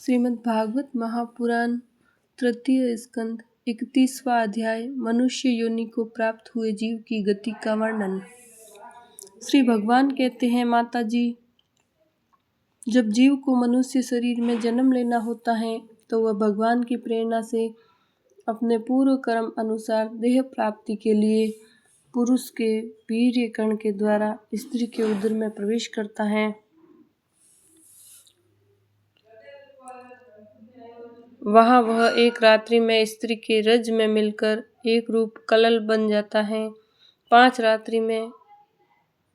श्रीमद् भागवत महापुराण तृतीय स्कंद 31वां अध्याय मनुष्य योनि को प्राप्त हुए जीव की गति का वर्णन। श्री भगवान कहते हैं, माता जी, जब जीव को मनुष्य शरीर में जन्म लेना होता है तो वह भगवान की प्रेरणा से अपने पूर्व कर्म अनुसार देह प्राप्ति के लिए पुरुष के वीर्य कण के द्वारा स्त्री के उदर में प्रवेश करता है। वहाँ वह एक रात्रि में स्त्री के रज में मिलकर एक रूप कलल बन जाता है। 5 रात्रि में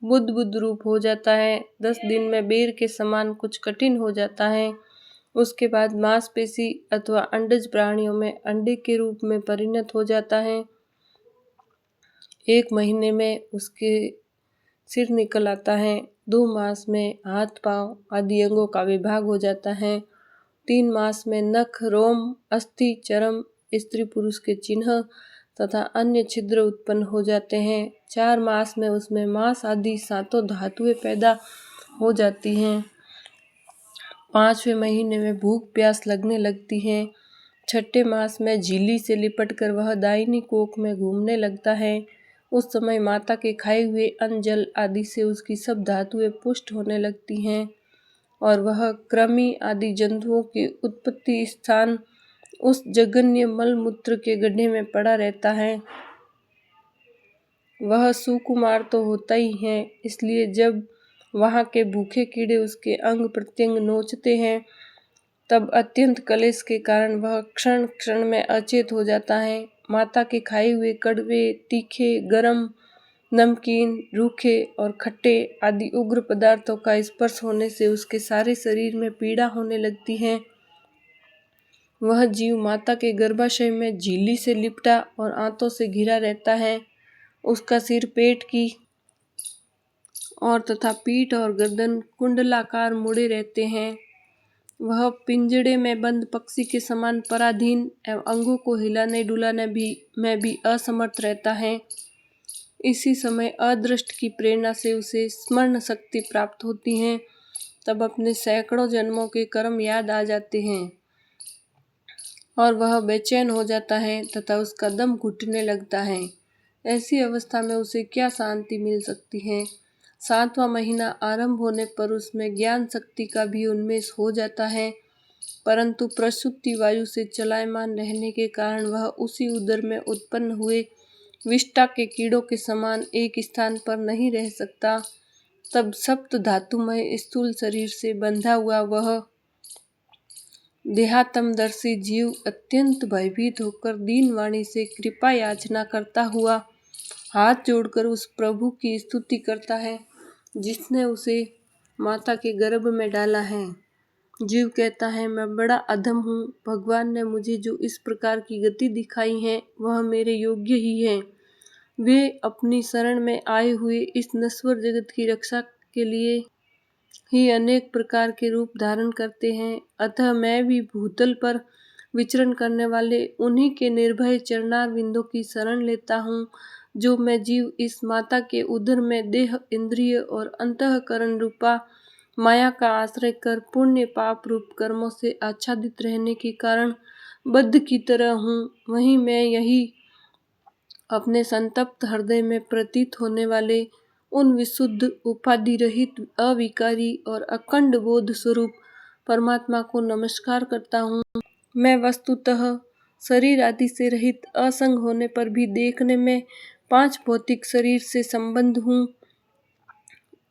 बुद्ध रूप हो जाता है। 10 दिन में बेर के समान कुछ कठिन हो जाता है। उसके बाद मांसपेशी अथवा अंडज प्राणियों में अंडे के रूप में परिणत हो जाता है। 1 महीने में उसके सिर निकल आता है। 2 मास में हाथ पांव आदि अंगों का विभाग हो जाता है। 3 मास में नख, रोम, अस्थि, चर्म, स्त्री पुरुष के चिन्ह तथा अन्य छिद्र उत्पन्न हो जाते हैं। 4 मास में उसमें मांस आदि 7 धातुएं पैदा हो जाती हैं। 5वें महीने में भूख प्यास लगने लगती है। 6ठे मास में झिल्ली से लिपटकर वह दाहिनी कोख में घूमने लगता है। उस समय माता के खाए हुए अन्न जल आदि से उसकी सब धातुएं पुष्ट होने लगती हैं और वह कृमि आदि जंतुओं के उत्पत्ति स्थान उस जघन्य मलमूत्र के गड्ढे में पड़ा रहता है। वह सुकुमार तो होता ही है, इसलिए जब वहाँ के भूखे कीड़े उसके अंग प्रत्यंग नोचते हैं तब अत्यंत कलेश के कारण वह क्षण क्षण में अचेत हो जाता है। माता के खाए हुए कड़वे, तीखे, गरम, नमकीन, रूखे और खट्टे आदि उग्र पदार्थों का स्पर्श होने से उसके सारे शरीर में पीड़ा होने लगती है। वह जीव माता के गर्भाशय में झिल्ली से लिपटा और आंतों से घिरा रहता है। उसका सिर पेट की और तथा पीठ और गर्दन कुंडलाकार मुड़े रहते हैं। वह पिंजड़े में बंद पक्षी के समान पराधीन एवं अंगों को हिलाने डुलाने में भी असमर्थ रहता है। इसी समय अदृष्ट की प्रेरणा से उसे स्मरण शक्ति प्राप्त होती है। तब अपने सैकड़ों जन्मों के कर्म याद आ जाते हैं और वह बेचैन हो जाता है तथा उसका दम घुटने लगता है। ऐसी अवस्था में उसे क्या शांति मिल सकती है। 7वां महीना आरंभ होने पर उसमें ज्ञान शक्ति का भी उन्मेष हो जाता है, परंतु प्रसूति वायु से चलायमान रहने के कारण वह उसी उदर में उत्पन्न हुए विष्टा के कीड़ों के समान एक स्थान पर नहीं रह सकता। तब सप्त धातुमय स्थूल शरीर से बंधा हुआ वह देहात्मदर्शी जीव अत्यंत भयभीत होकर दीन वाणी से कृपा याचना करता हुआ हाथ जोड़कर उस प्रभु की स्तुति करता है जिसने उसे माता के गर्भ में डाला है। जीव कहता है, मैं बड़ा अधम हूँ। भगवान ने मुझे जो इस प्रकार की गति दिखाई है वह मेरे योग्य ही है। वे अपनी शरण में आए हुए इस नश्वर जगत की रक्षा के लिए ही अनेक प्रकार के रूप धारण करते हैं। अतः मैं भी भूतल पर विचरण करने वाले उन्हीं के निर्भय चरणार बिंदों की शरण लेता हूँ, जो मैं जीव इस माता के उदर में देह, इंद्रिय और अंतःकरण रूपा माया का आश्रय कर पुण्य पाप रूप कर्मों से आच्छादित रहने के कारण बद्ध की तरह हूँ। वहीं मैं यही अपने संतप्त हृदय में प्रतीत होने वाले उन विशुद्ध उपाधि रहित अविकारी और अखंड बोध स्वरूप परमात्मा को नमस्कार करता हूँ। मैं वस्तुतः शरीर आदि से रहित असंग होने पर भी देखने में 5 भौतिक शरीर से संबंध हूँ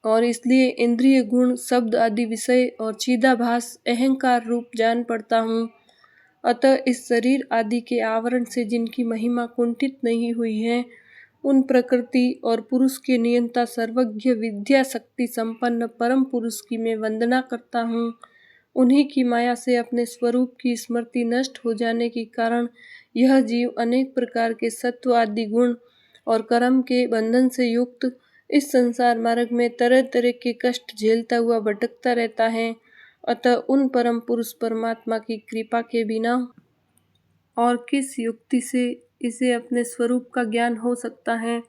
और इसलिए इंद्रिय गुण, शब्द आदि विषय और चिदाभास अहंकार रूप जान पड़ता हूँ। अतः इस शरीर आदि के आवरण से जिनकी महिमा कुंठित नहीं हुई है, उन प्रकृति और पुरुष के नियंता सर्वज्ञ विद्या शक्ति संपन्न परम पुरुष की मैं वंदना करता हूँ। उन्हीं की माया से अपने स्वरूप की स्मृति नष्ट हो जाने के कारण यह जीव अनेक प्रकार के सत्व आदि गुण और कर्म के बंधन से युक्त इस संसार मार्ग में तरह तरह के कष्ट झेलता हुआ भटकता रहता है। अतः उन परम पुरुष परमात्मा की कृपा के बिना और किस युक्ति से इसे अपने स्वरूप का ज्ञान हो सकता है।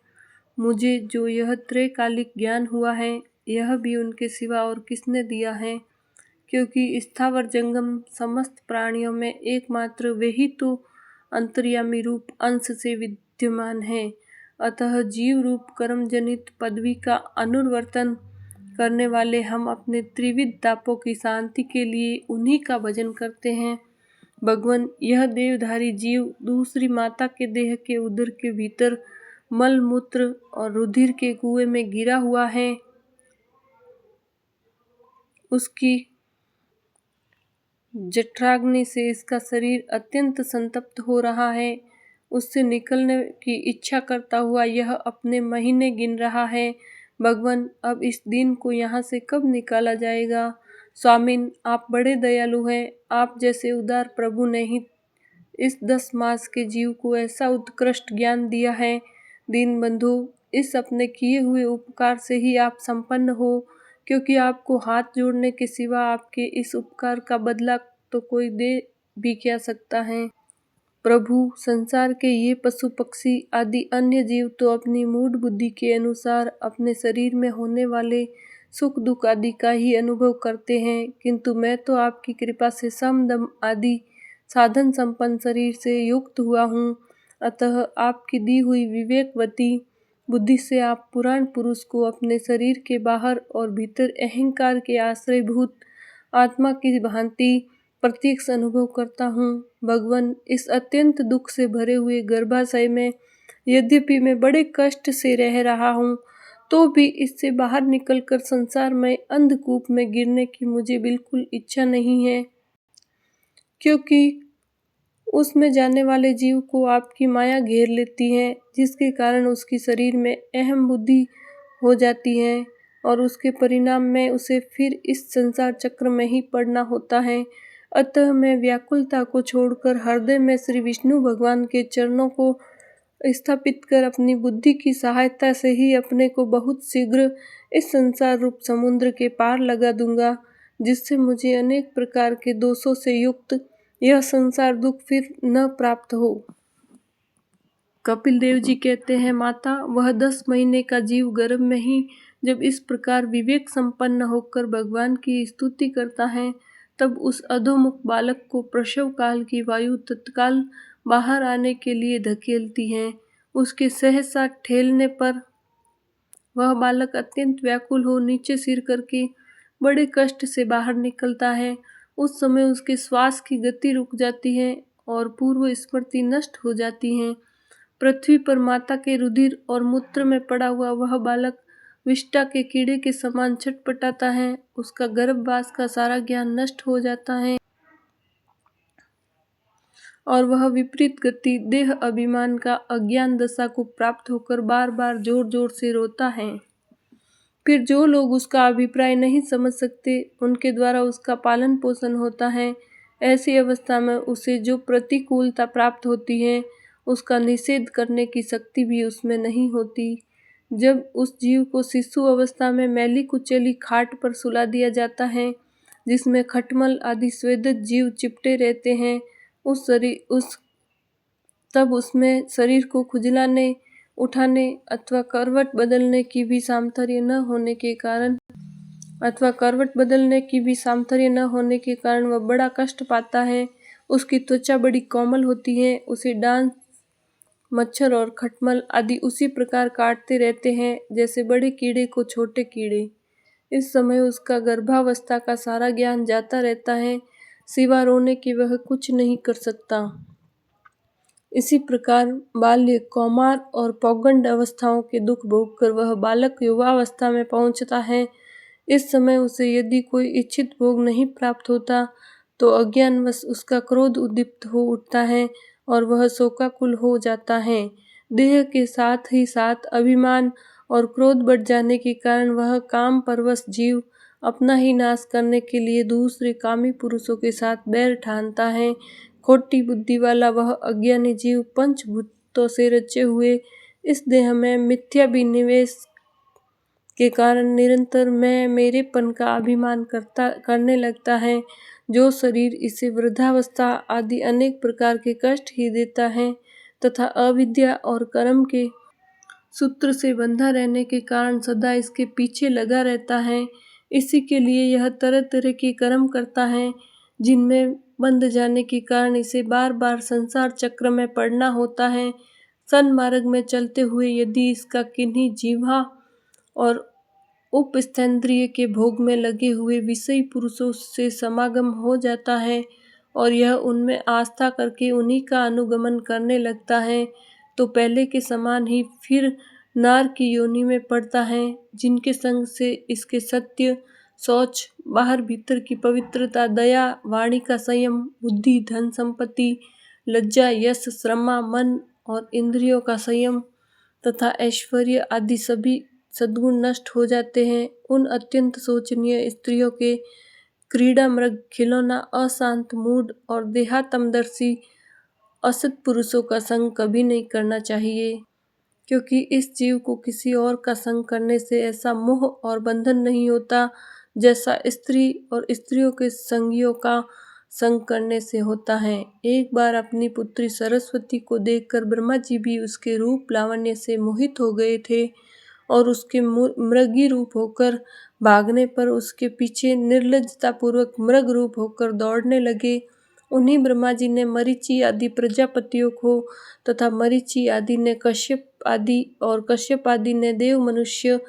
मुझे जो यह त्रैकालिक ज्ञान हुआ है, यह भी उनके सिवा और किसने दिया है। क्योंकि स्थावर जंगम समस्त प्राणियों में एकमात्र वे ही तो अंतर्यामी रूप अंश से विद्यमान है। अतः जीव रूप कर्म जनित पदवी का अनुवर्तन करने वाले हम अपने त्रिविध तापों की शांति के लिए उन्हीं का भजन करते हैं। भगवान, यह देहधारी जीव दूसरी माता के देह के उदर के भीतर मल मूत्र और रुधिर के कुएं में गिरा हुआ है। उसकी जठराग्नि से इसका शरीर अत्यंत संतप्त हो रहा है। उससे निकलने की इच्छा करता हुआ यह अपने महीने गिन रहा है। भगवान, अब इस दिन को यहाँ से कब निकाला जाएगा? स्वामिन, आप बड़े दयालु हैं। आप जैसे उदार प्रभु ने ही इस 10 मास के जीव को ऐसा उत्कृष्ट ज्ञान दिया है। दीनबंधु, इस अपने किए हुए उपकार से ही आप संपन्न हो, क्योंकि आपको हाथ जोड़ने के सिवा आपके इस उपकार का बदला तो कोई दे भी क्या सकता है। प्रभु, संसार के ये पशु पक्षी आदि अन्य जीव तो अपनी मूढ़ बुद्धि के अनुसार अपने शरीर में होने वाले सुख दुख आदि का ही अनुभव करते हैं, किंतु मैं तो आपकी कृपा से सम दम आदि साधन संपन्न शरीर से युक्त हुआ हूँ। अतः आपकी दी हुई विवेकवती बुद्धि से आप पुराण पुरुष को अपने शरीर के बाहर और भीतर अहंकार के आश्रयभूत आत्मा की भांति प्रत्यक्ष अनुभव करता हूँ। भगवान, इस अत्यंत दुख से भरे हुए गर्भाशय में यद्यपि मैं बड़े कष्ट से रह रहा हूँ, तो भी इससे बाहर निकलकर संसार में अंधकूप में गिरने की मुझे बिल्कुल इच्छा नहीं है, क्योंकि उसमें जाने वाले जीव को आपकी माया घेर लेती है, जिसके कारण उसकी शरीर में अहम बुद्धि हो जाती है और उसके परिणाम में उसे फिर इस संसार चक्र में ही पड़ना होता है। अतः मैं व्याकुलता को छोड़कर हृदय में श्री विष्णु भगवान के चरणों को स्थापित कर अपनी बुद्धि की सहायता से ही अपने को बहुत शीघ्र इस संसार रूप समुद्र के पार लगा दूंगा, जिससे मुझे अनेक प्रकार के दोषों से युक्त यह संसार दुख फिर न प्राप्त हो। कपिल देव जी कहते हैं, माता, वह 10 महीने का जीव गर्भ में ही जब इस प्रकार विवेक संपन्न होकर भगवान की स्तुति करता है, तब उस अधोमुख बालक को प्रसव काल की वायु तत्काल बाहर आने के लिए धकेलती है। उसके सहसा ठेलने पर वह बालक अत्यंत व्याकुल हो नीचे सिर करके बड़े कष्ट से बाहर निकलता है। उस समय उसके श्वास की गति रुक जाती है और पूर्व स्मृति नष्ट हो जाती है। पृथ्वी पर माता के रुधिर और मूत्र में पड़ा हुआ वह बालक विष्ठा के कीड़े के समान छटपटाता है। उसका गर्भवास का सारा ज्ञान नष्ट हो जाता है और वह विपरीत गति देह अभिमान का अज्ञान दशा को प्राप्त होकर बार बार जोर जोर से रोता है। फिर जो लोग उसका अभिप्राय नहीं समझ सकते, उनके द्वारा उसका पालन पोषण होता है। ऐसी अवस्था में उसे जो प्रतिकूलता प्राप्त होती है, उसका निषेध करने की शक्ति भी उसमें नहीं होती। जब उस जीव को शिशु अवस्था में मैली कुचैली खाट पर सुला दिया जाता है, जिसमें खटमल आदि स्वेदक जीव चिपटे रहते हैं, तब उसमें शरीर को खुजलाने, उठाने अथवा करवट बदलने की भी सामर्थ्य न होने के कारण वह बड़ा कष्ट पाता है। उसकी त्वचा बड़ी कोमल होती है। उसे डांस, मच्छर और खटमल आदि उसी प्रकार काटते रहते हैं जैसे बड़े कीड़े को छोटे कीड़े। इस समय उसका गर्भावस्था का सारा ज्ञान जाता रहता है, सिवा रोने के वह कुछ नहीं कर सकता। इसी प्रकार बाल्य, कौमार और पौगंड अवस्थाओं के दुख भोगकर वह बालक युवावस्था में पहुंचता है। इस समय उसे यदि कोई इच्छित भोग नहीं प्राप्त होता, तो अज्ञानवश उसका क्रोध उद्दीप्त हो उठता है और वह शोकाकुल हो जाता है। देह के साथ ही साथ अभिमान और क्रोध बढ़ जाने के कारण वह काम परवश जीव अपना ही नाश करने के लिए दूसरे कामी पुरुषों के साथ बैर ठानता है। खोटी बुद्धि वाला वह अज्ञानी जीव पंचभूतों से रचे हुए इस देह में मिथ्या विनिवेश के कारण निरंतर मैं मेरेपन का अभिमान करने लगता है, जो शरीर इसे वृद्धावस्था आदि अनेक प्रकार के कष्ट ही देता है तथा अविद्या और कर्म के सूत्र से बंधा रहने के कारण सदा इसके पीछे लगा रहता है। इसी के लिए यह तरह तरह के कर्म करता है, जिनमें बंध जाने के कारण इसे बार बार संसार चक्र में पड़ना होता है। सन्मार्ग में चलते हुए यदि इसका किन्हीं जिह्वा और उपस्थेंद्रिय के भोग में लगे हुए विषयी पुरुषों से समागम हो जाता है और यह उनमें आस्था करके उन्हीं का अनुगमन करने लगता है, तो पहले के समान ही फिर नार की योनि में पड़ता है, जिनके संग से इसके सत्य, शौच, बाहर भीतर की पवित्रता, दया, वाणी का संयम, बुद्धि, धन संपत्ति, लज्जा, यश, श्रमा, मन और इंद्रियों का संयम तथा ऐश्वर्य आदि सभी सद्गुण नष्ट हो जाते हैं। उन अत्यंत शोचनीय स्त्रियों के क्रीड़ा मृग, खिलौना, अशांत, मूढ़ और देहात्मदर्शी असत पुरुषों का संग कभी नहीं करना चाहिए, क्योंकि इस जीव को किसी और का संग करने से ऐसा मोह और बंधन नहीं होता जैसा स्त्री और स्त्रियों के संगियों का संग करने से होता है। एक बार अपनी पुत्री सरस्वती को देखकर ब्रह्मा जी भी उसके रूप लावण्य से मोहित हो गए थे और उसके मृगी रूप होकर भागने पर उसके पीछे निर्लज्जता पूर्वक मृग रूप होकर दौड़ने लगे। उन्हीं ब्रह्मा जी ने मरीचि आदि प्रजापतियों को तथा मरीचि आदि ने कश्यप आदि और कश्यप आदि ने देव, मनुष्य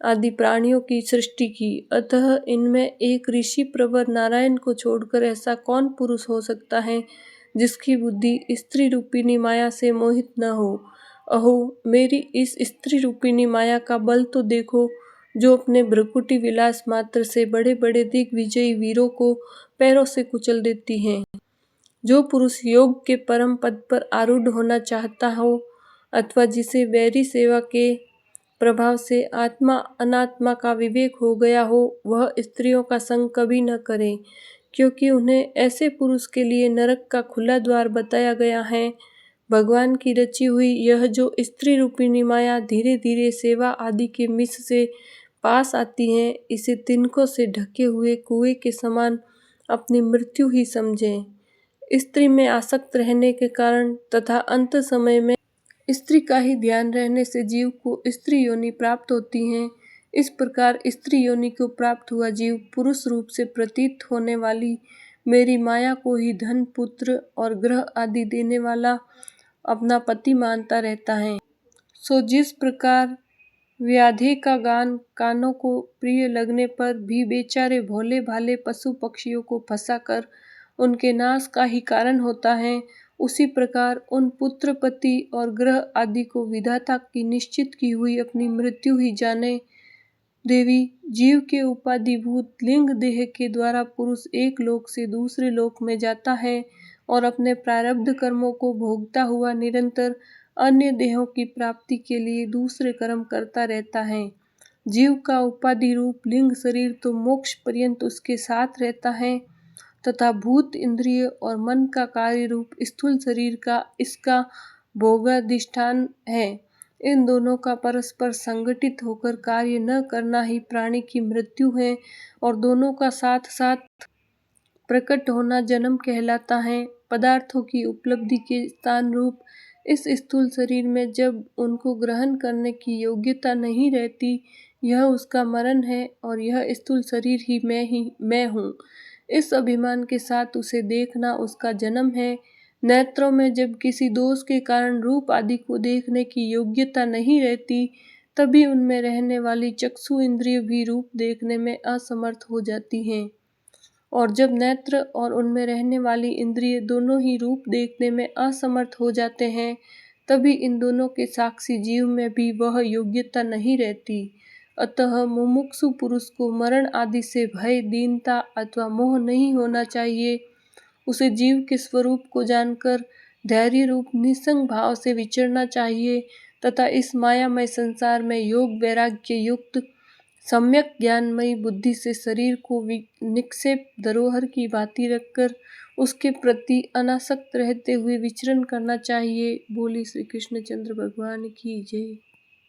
आदि प्राणियों की सृष्टि की। अतः इनमें एक ऋषि प्रवर नारायण को छोड़कर ऐसा कौन पुरुष हो सकता है जिसकी बुद्धि स्त्री रूपिणी माया से मोहित न हो। अहो, मेरी इस स्त्री रूपिणी माया का बल तो देखो, जो अपने भ्रकुटी विलास मात्र से बड़े बड़े दिग्विजयी वीरों को पैरों से कुचल देती है। जो पुरुष योग के परम पद पर आरूढ़ होना चाहता हो अथवा जिसे वैरी सेवा के प्रभाव से आत्मा अनात्मा का विवेक हो गया हो, वह स्त्रियों का संग कभी न करे, क्योंकि उन्हें ऐसे पुरुष के लिए नरक का खुला द्वार बताया गया है। भगवान की रची हुई यह जो स्त्री रूपिणी माया धीरे धीरे सेवा आदि के मिश से पास आती है, इसे तिनकों से ढके हुए कुएं के समान अपनी मृत्यु ही समझें। स्त्री में आसक्त रहने के कारण तथा अंत समय में स्त्री का ही ध्यान रहने से जीव को स्त्री योनि प्राप्त होती है। इस प्रकार स्त्री योनि को प्राप्त हुआ जीव पुरुष रूप से प्रतीत होने वाली मेरी माया को ही धन, पुत्र और ग्रह आदि देने वाला अपना पति मानता रहता है। सो जिस प्रकार व्याधि का गान कानों को प्रिय लगने पर भी बेचारे भोले भाले पशु पक्षियों को फंसाकर उनके नाश का ही कारण होता है, उसी प्रकार उन पुत्र, पति और ग्रह आदि को विधाता की निश्चित की हुई अपनी मृत्यु ही जाने। देवी, जीव के उपाधिभूत लिंग देह के द्वारा पुरुष एक लोक से दूसरे लोक में जाता है और अपने प्रारब्ध कर्मों को भोगता हुआ निरंतर अन्य देहों की प्राप्ति के लिए दूसरे कर्म करता रहता है। जीव का उपाधि रूप लिंग शरीर तो मोक्ष पर्यंत उसके साथ रहता है तथा भूत, इंद्रिय और मन का कार्य रूप स्थूल शरीर का इसका भोगाधिष्ठान है। इन दोनों का परस्पर संगठित होकर कार्य न करना ही प्राणी की मृत्यु है और दोनों का साथ साथ प्रकट होना जन्म कहलाता है। पदार्थों की उपलब्धि के स्थान रूप इस स्थूल शरीर में जब उनको ग्रहण करने की योग्यता नहीं रहती, यह उसका मरण है और यह स्थूल शरीर ही मैं हूँ, इस अभिमान के साथ उसे देखना उसका जन्म है। नेत्रों में जब किसी दोष के कारण रूप आदि को देखने की योग्यता नहीं रहती, तभी उनमें रहने वाली चक्षु इंद्रिय भी रूप देखने में असमर्थ हो जाती हैं। और जब नेत्र और उनमें रहने वाली इंद्रिय दोनों ही रूप देखने में असमर्थ हो जाते हैं, तभी इन दोनों के साक्षी जीव में भी वह योग्यता नहीं रहती। अतः मुमुक्षु पुरुष को मरण आदि से भय, दीनता अथवा मोह नहीं होना चाहिए। उसे जीव के स्वरूप को जानकर धैर्य रूप निसंग भाव से विचरना चाहिए तथा इस मायामय संसार में योग वैराग्य युक्त सम्यक ज्ञानमयी बुद्धि से शरीर को निक्षेप धरोहर की भांति रखकर उसके प्रति अनासक्त रहते हुए विचरण करना चाहिए। बोली श्री कृष्णचंद्र भगवान की जय।